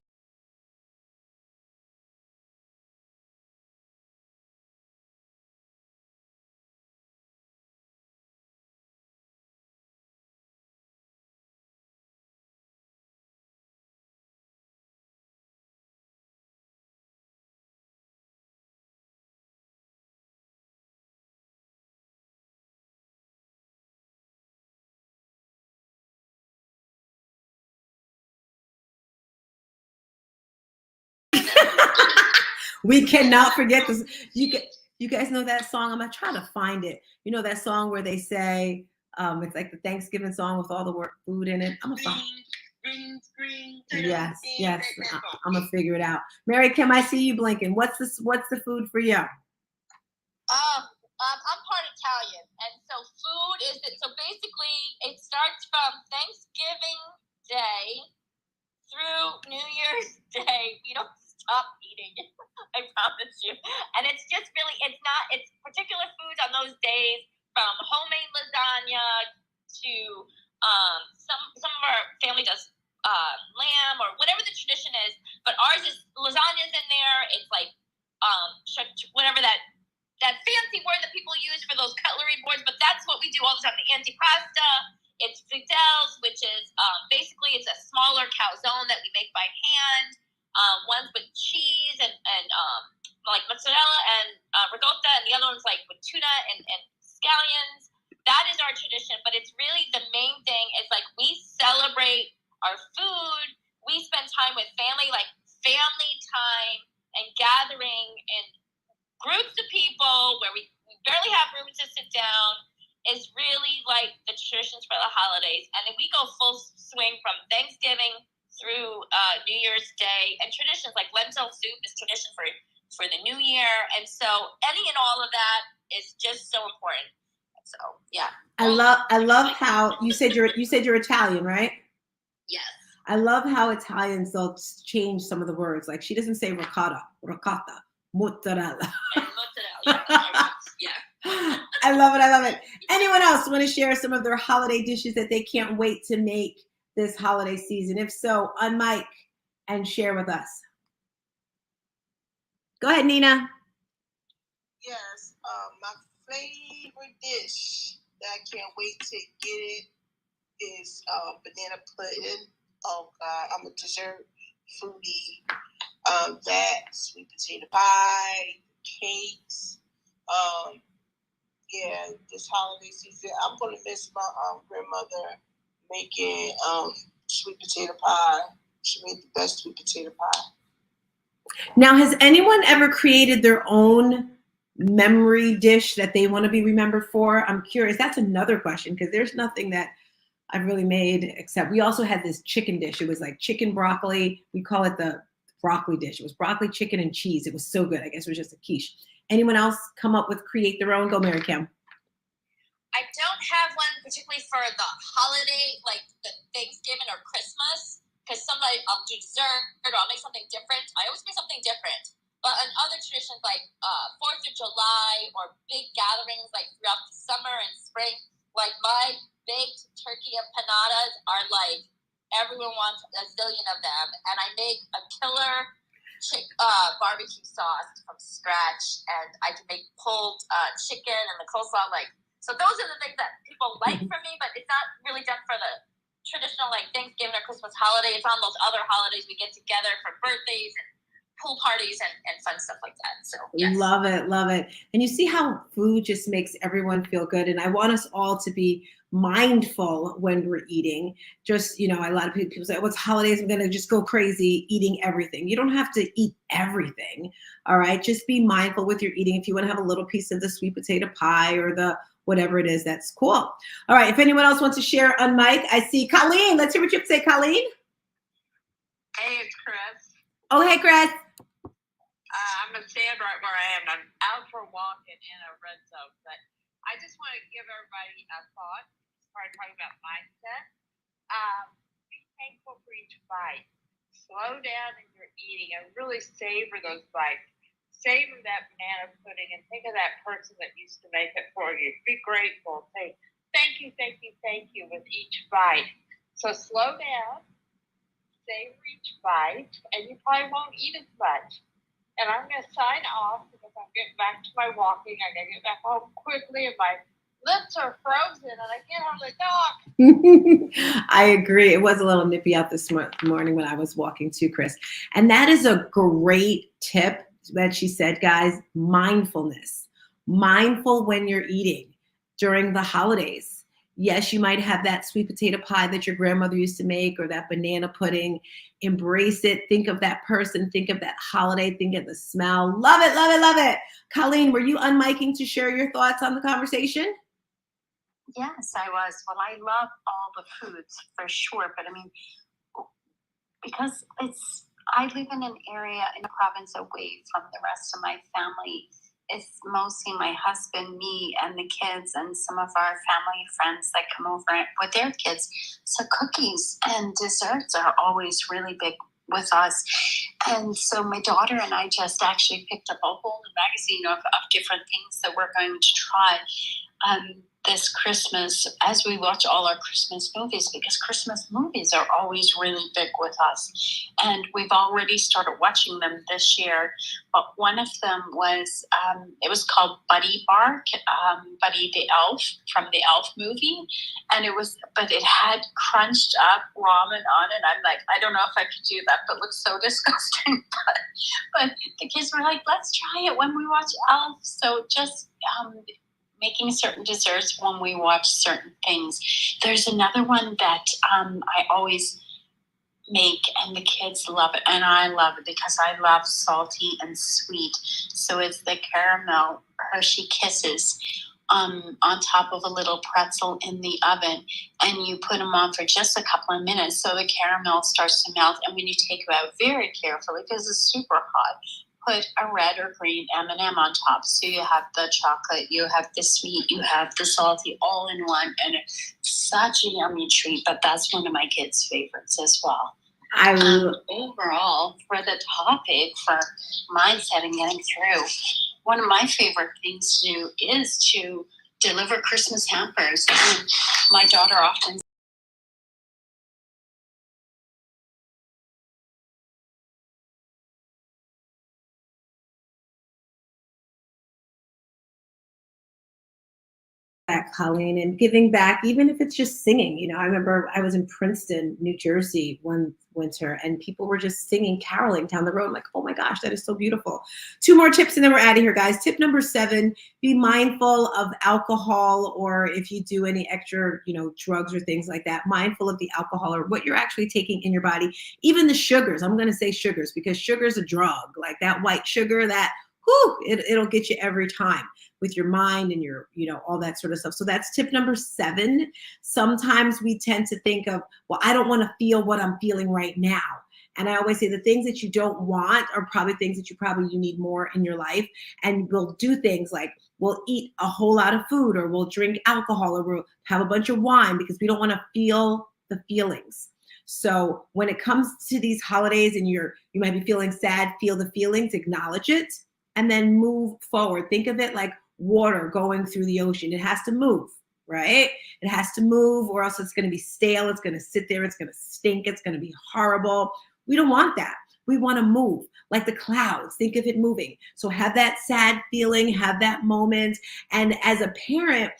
We cannot forget this. You guys know that song? I'm gonna try to find it. You know that song where they say it's like the Thanksgiving song with all the food in it. I'm gonna find. Yes. I'm gonna figure it out. Mary Kim, I see you blinking. What's the food for you? I'm part Italian, and so food is it. So basically, it starts from Thanksgiving Day through New Year's Day. We don't stop eating. I promise you. And it's just really, it's particular foods on those days, from homemade lasagna to some of our family does lamb or whatever the tradition is. But ours is lasagna's in there. It's like whatever that fancy word that people use for those cutlery boards, but that's what we do all the time. The antipasta. It's fidels, which is basically it's a smaller calzone that we make by hand. One's with cheese and like mozzarella and ricotta, and the other one's like with tuna and scallions. That is our tradition, but it's really the main thing is like we celebrate our food. We spend time with family, like family time and gathering and groups of people where we barely have room to sit down is really like the traditions for the holidays. And then we go full swing from Thanksgiving through New Year's Day, and traditions like lentil soup is tradition for the new year, and so any and all of that is just so important. So yeah, I love how you said you're Italian, right? yes. I love how Italians they'll change some of the words. Like she doesn't say ricotta, mozzarella. Yeah. I love it. I love it. Anyone else want to share some of their holiday dishes that they can't wait to make this holiday season? If so, unmic and share with us. Go ahead, Nina. Yes, my favorite dish that I can't wait to get it is banana pudding. Oh God, I'm a dessert foodie. That sweet potato pie, cakes. Yeah, this holiday season, I'm gonna miss my grandmother making sweet potato pie. She made the best sweet potato pie. Now, has anyone ever created their own memory dish that they want to be remembered for? I'm curious. That's another question because there's nothing that I've really made except we also had this chicken dish. It was like chicken broccoli. We call it the broccoli dish. It was broccoli, chicken, and cheese. It was so good. I guess it was just a quiche. Anyone else come up with create their own? Go, Mary Kim. I don't have one particularly for the holiday, like the Thanksgiving or Christmas, because sometimes I'll do dessert or I'll make something different. I always make something different. But in other traditions like 4th of July or big gatherings like throughout the summer and spring, like my baked turkey empanadas are like everyone wants a zillion of them, and I make a killer barbecue sauce from scratch, and I can make pulled chicken and the coleslaw. Like, so those are the things that people like from me, but it's not really done for the traditional like Thanksgiving or Christmas holiday. It's on those other holidays we get together for birthdays and pool parties and fun stuff like that. So yes. Love it, love it. And you see how food just makes everyone feel good. And I want us all to be mindful when we're eating. Just, you know, a lot of people say, "What's holidays? I'm gonna just go crazy eating everything." You don't have to eat everything. All right. Just be mindful with your eating. If you want to have a little piece of the sweet potato pie or the whatever it is, that's cool. All right. If anyone else wants to share on mic, I see Colleen. Let's hear what you have to say, Colleen. Hey, it's Chris. Oh, hey, Chris. I'm gonna stand right where I am. I'm out for a walk and in a red zone, but I just want to give everybody a thought. Started talking about mindset. Be thankful for each bite. Slow down in your eating and really savor those bites. Savor that banana pudding and think of that person that used to make it for you. Be grateful. Say thank you, thank you, thank you with each bite. So slow down, savor each bite, and you probably won't eat as much. And I'm going to sign off because I'm getting back to my walking. I got to get back home quickly, and my lips are frozen, and I can't hardly talk. I agree. It was a little nippy out this morning when I was walking too, Chris. And that is a great tip that she said, guys, mindfulness. Mindful when you're eating during the holidays. Yes, you might have that sweet potato pie that your grandmother used to make or that banana pudding. Embrace it. Think of that person. Think of that holiday. Think of the smell. Love it, love it, love it. Colleen, were you unmiking to share your thoughts on the conversation? Yes, I was. Well, I love all the foods for sure, but I mean, because I live in an area in a province away from the rest of my family. It's mostly my husband, me, and the kids, and some of our family friends that come over with their kids. So cookies and desserts are always really big with us. And so my daughter and I just actually picked up a whole new magazine of different things that we're going to try this Christmas as we watch all our Christmas movies, because Christmas movies are always really big with us. And we've already started watching them this year. But one of them was, it was called Buddy Bark, Buddy the Elf from the Elf movie. And but it had crunched up ramen on it. I'm like, I don't know if I could do that, but it looks so disgusting. But the kids were like, let's try it when we watch Elf. So just making certain desserts when we watch certain things. There's another one that I always make, and the kids love it, and I love it because I love salty and sweet. So it's the caramel Hershey Kisses on top of a little pretzel in the oven, and you put them on for just a couple of minutes so the caramel starts to melt. And when you take it out, very carefully, because it's super hot, put a red or green M&M on top. So you have the chocolate, you have the sweet, you have the salty, all in one, and it's such a yummy treat. But that's one of my kids' favorites as well. Overall, for the topic, for mindset and getting through, one of my favorite things to do is to deliver Christmas hampers. And my daughter often that, Colleen, and giving back, even if it's just singing. You know, I remember I was in Princeton, New Jersey one winter, and people were just singing, caroling down the road. I'm like, oh my gosh, that is so beautiful. 2 more tips and then we're out of here, guys. Tip number 7, be mindful of alcohol, or if you do any extra, drugs or things like that, mindful of the alcohol or what you're actually taking in your body. Even the sugars, I'm going to say sugars, because sugar's a drug. Like that white sugar, that it'll get you every time with your mind and your, all that sort of stuff. So that's tip number 7. Sometimes we tend to think of, well, I don't want to feel what I'm feeling right now. And I always say the things that you don't want are probably things that you need more in your life. And we'll do things like we'll eat a whole lot of food, or we'll drink alcohol, or we'll have a bunch of wine because we don't want to feel the feelings. So when it comes to these holidays and you might be feeling sad, feel the feelings, acknowledge it, and then move forward. Think of it like water going through the ocean. It has to move, right? It has to move, or else it's going to be stale. It's going to sit there. It's going to stink. It's going to be horrible. We don't want that. We want to move like the clouds. Think of it moving. So have that sad feeling, have that moment. And as a parent,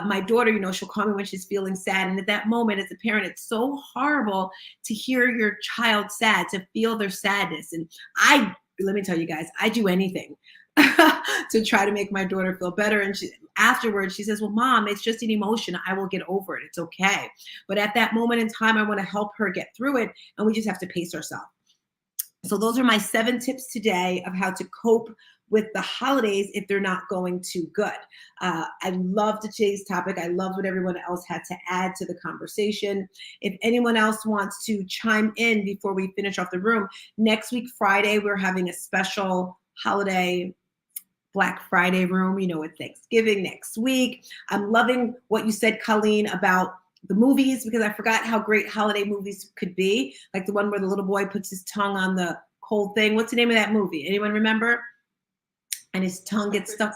my daughter, she'll call me when she's feeling sad. And at that moment, as a parent, it's so horrible to hear your child sad, to feel their sadness. And let me tell you guys, I do anything to try to make my daughter feel better. And afterwards, she says, well, Mom, it's just an emotion. I will get over it. It's okay. But at that moment in time, I want to help her get through it. And we just have to pace ourselves. So those are my 7 tips today of how to cope with the holidays if they're not going too good. I loved today's topic. I loved what everyone else had to add to the conversation. If anyone else wants to chime in before we finish off the room, next week, Friday, we're having a special holiday Black Friday room, with Thanksgiving next week. I'm loving what you said, Colleen, about the movies, because I forgot how great holiday movies could be. Like the one where the little boy puts his tongue on the cold thing. What's the name of that movie? Anyone remember? And his tongue gets stuck.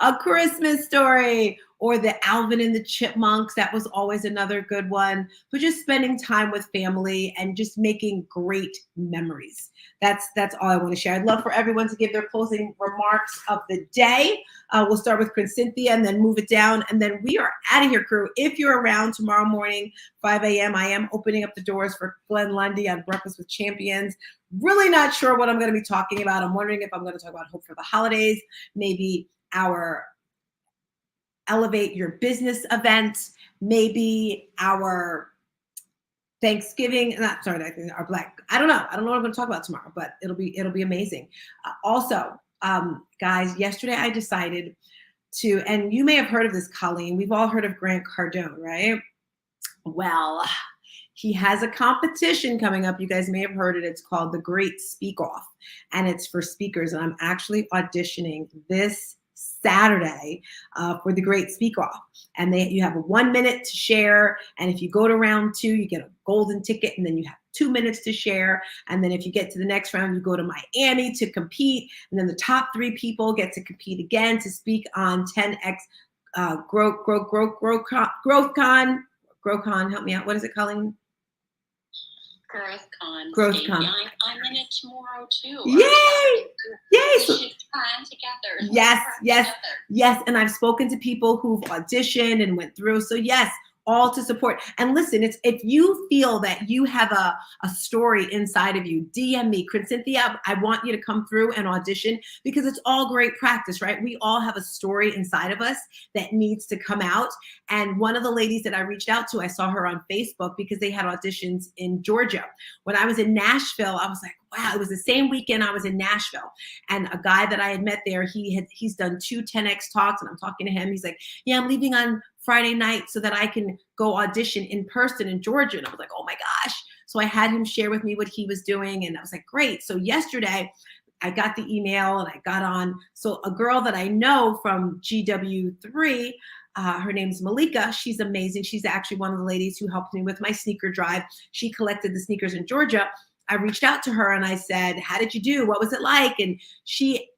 A Christmas Story, or the Alvin and the Chipmunks. That was always another good one. But just spending time with family and just making great memories. That's all I want to share. I'd love for everyone to give their closing remarks of the day. We'll start with Chris Cynthia and then move it down. And then we are out of here, crew. If you're around tomorrow morning, 5 a.m., I am opening up the doors for Glenn Lundy on Breakfast with Champions. Really not sure what I'm going to be talking about. I'm wondering if I'm going to talk about hope for the holidays, maybe our Elevate Your Business event, maybe our Thanksgiving, our Black, I don't know what I'm going to talk about tomorrow, but it'll be amazing. Also, guys, yesterday I decided to, and you may have heard of this, Colleen, we've all heard of Grant Cardone, right? Well, he has a competition coming up. You guys may have heard it. It's called The Great Speak Off, and it's for speakers. And I'm actually auditioning this Saturday for the Great Speak Off. And you have 1 minute to share. And if you go to round 2, you get a golden ticket, and then you have 2 minutes to share. And then if you get to the next round, you go to Miami to compete. And then the top 3 people get to compete again to speak on 10X GrowthCon. Help me out. What is it, Colleen? GrowthCon. I'm in it tomorrow too. Yay! We should plan together. Yes. And I've spoken to people who've auditioned and went through. So yes, all to support. And listen, if you feel that you have a story inside of you, DM me, Cynthia. I want you to come through and audition, because it's all great practice, right? We all have a story inside of us that needs to come out. And one of the ladies that I reached out to, I saw her on Facebook because they had auditions in Georgia. When I was in Nashville, I was like, wow, it was the same weekend I was in Nashville, and a guy that I had met there, he's done 2 10X talks, and I'm talking to him. He's like, yeah, I'm leaving on Friday night so that I can go audition in person in Georgia. And I was like, oh my gosh. So I had him share with me what he was doing, and I was like, great. So yesterday I got the email and I got on. So a girl that I know from GW3, her name's Malika. She's amazing. She's actually one of the ladies who helped me with my sneaker drive. She collected the sneakers in Georgia. I reached out to her and I said, how did you do? What was it like? And she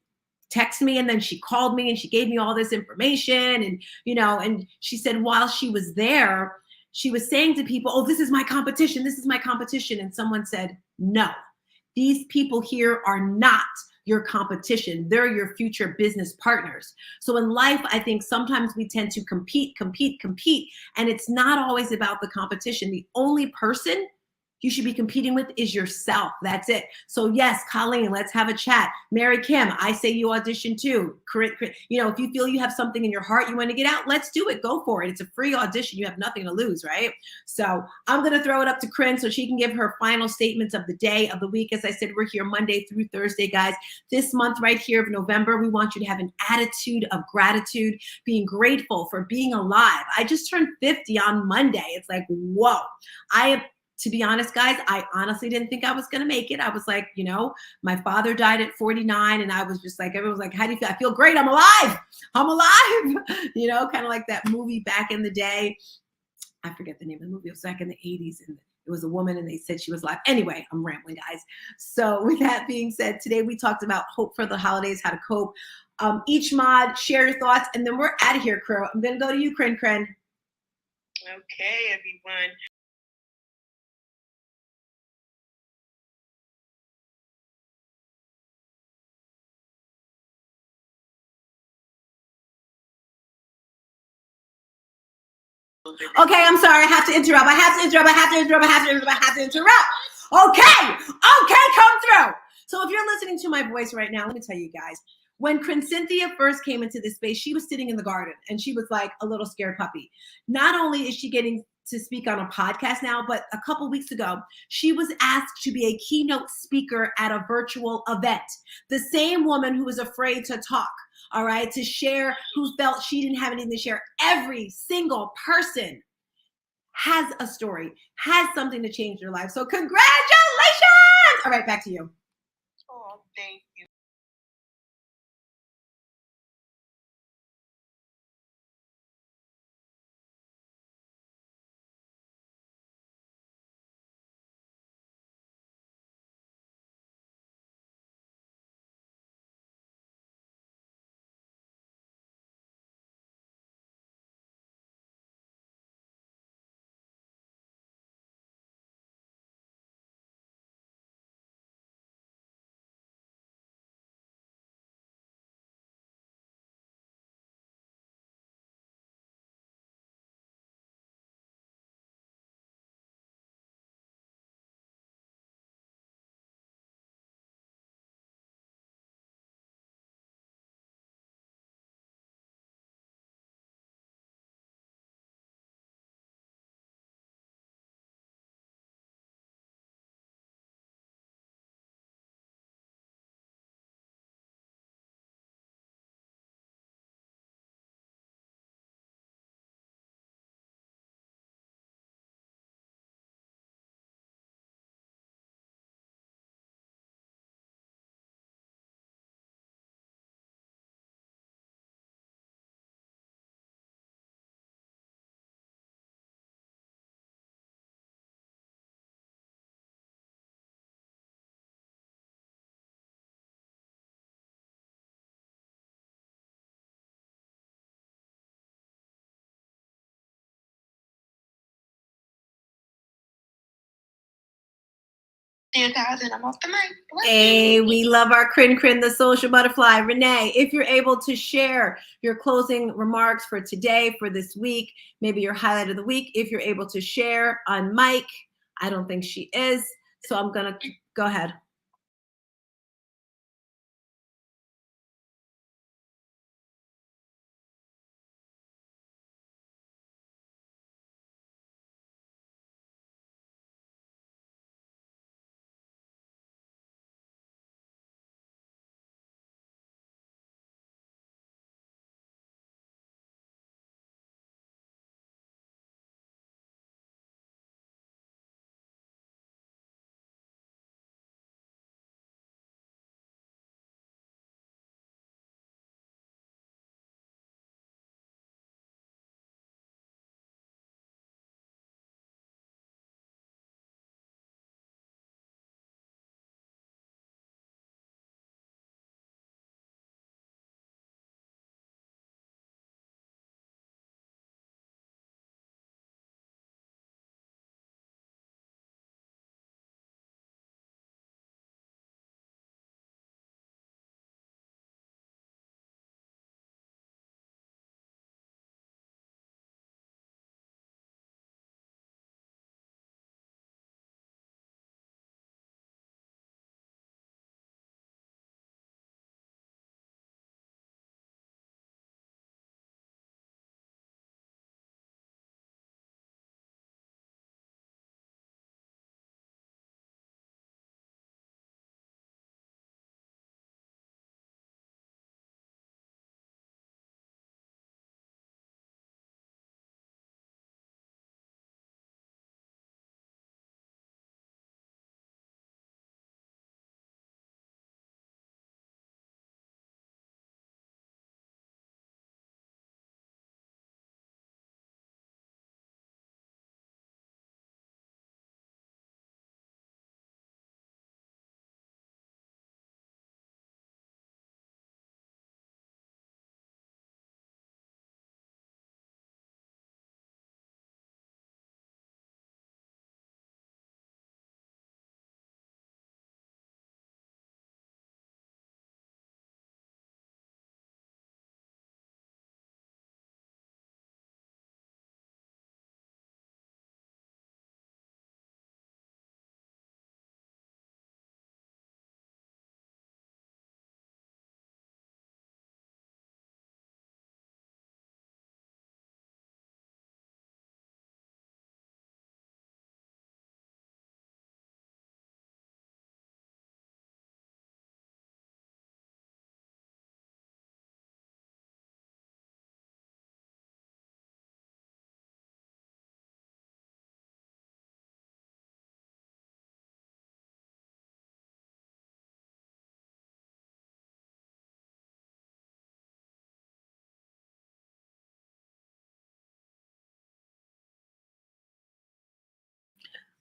texted me, and then she called me and she gave me all this information. And, and she said while she was there, she was saying to people, oh, this is my competition. This is my competition. And someone said, no, these people here are not your competition. They're your future business partners. So in life, I think sometimes we tend to compete. And it's not always about the competition. The only person you should be competing with is yourself. That's it. So yes, Colleen, let's have a chat. Mary Kim, I say you audition too. If you feel you have something in your heart you want to get out, let's do it. Go for it. It's a free audition. You have nothing to lose, right? So I'm going to throw it up to Corinne so she can give her final statements of the day, of the week. As I said, we're here Monday through Thursday, guys. This month right here of November, we want you to have an attitude of gratitude, being grateful for being alive. I just turned 50 on Monday. It's like, whoa. To be honest, guys, I honestly didn't think I was going to make it. I was like, my father died at 49, and I was just like, everyone was like, how do you feel? I feel great. I'm alive. I'm alive. Kind of like that movie back in the day. I forget the name of the movie. It was back in the 80s, and it was a woman, and they said she was alive. Anyway, I'm rambling, guys. So with that being said, today we talked about hope for the holidays, how to cope. Each mod, share your thoughts, and then we're out of here, Crow. I'm going to go to you, Kren. Okay, everyone. Okay, I'm sorry. I have to interrupt. Okay, come through. So if you're listening to my voice right now, let me tell you guys, when Cynthia first came into this space, she was sitting in the garden and she was like a little scared puppy. Not only is she getting to speak on a podcast now, but a couple weeks ago, she was asked to be a keynote speaker at a virtual event. The same woman who was afraid to talk, all right, to share, who felt she didn't have anything to share. Every single person has a story, has something to change their life. So congratulations! All right, back to you. Oh, thank you. Guys, and I'm off the mic. Hey, we love our Crin, the social butterfly. Renee, if you're able to share your closing remarks for today, for this week, maybe your highlight of the week, if you're able to share on mic. I don't think she is, so I'm going to go ahead.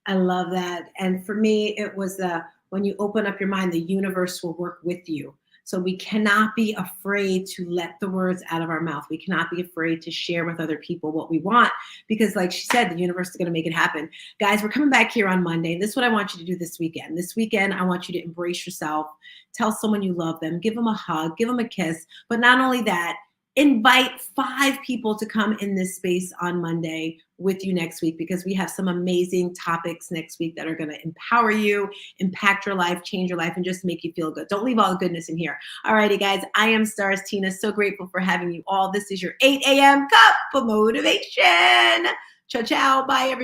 I love that. And for me, it was when you open up your mind, the universe will work with you. So we cannot be afraid to let the words out of our mouth. We cannot be afraid to share with other people what we want because, like she said, the universe is going to make it happen. Guys, we're coming back here on Monday. This is what I want you to do this weekend. This weekend, I want you to embrace yourself. Tell someone you love them. Give them a hug. Give them a kiss. But not only that, invite 5 people to come in this space on Monday with you next week because we have some amazing topics next week that are going to empower you, impact your life, change your life, and just make you feel good. Don't leave all the goodness in here. All righty, guys. I am Stars Tina. So grateful for having you all. This is your 8 a.m. cup of motivation. Ciao, ciao. Bye, everybody.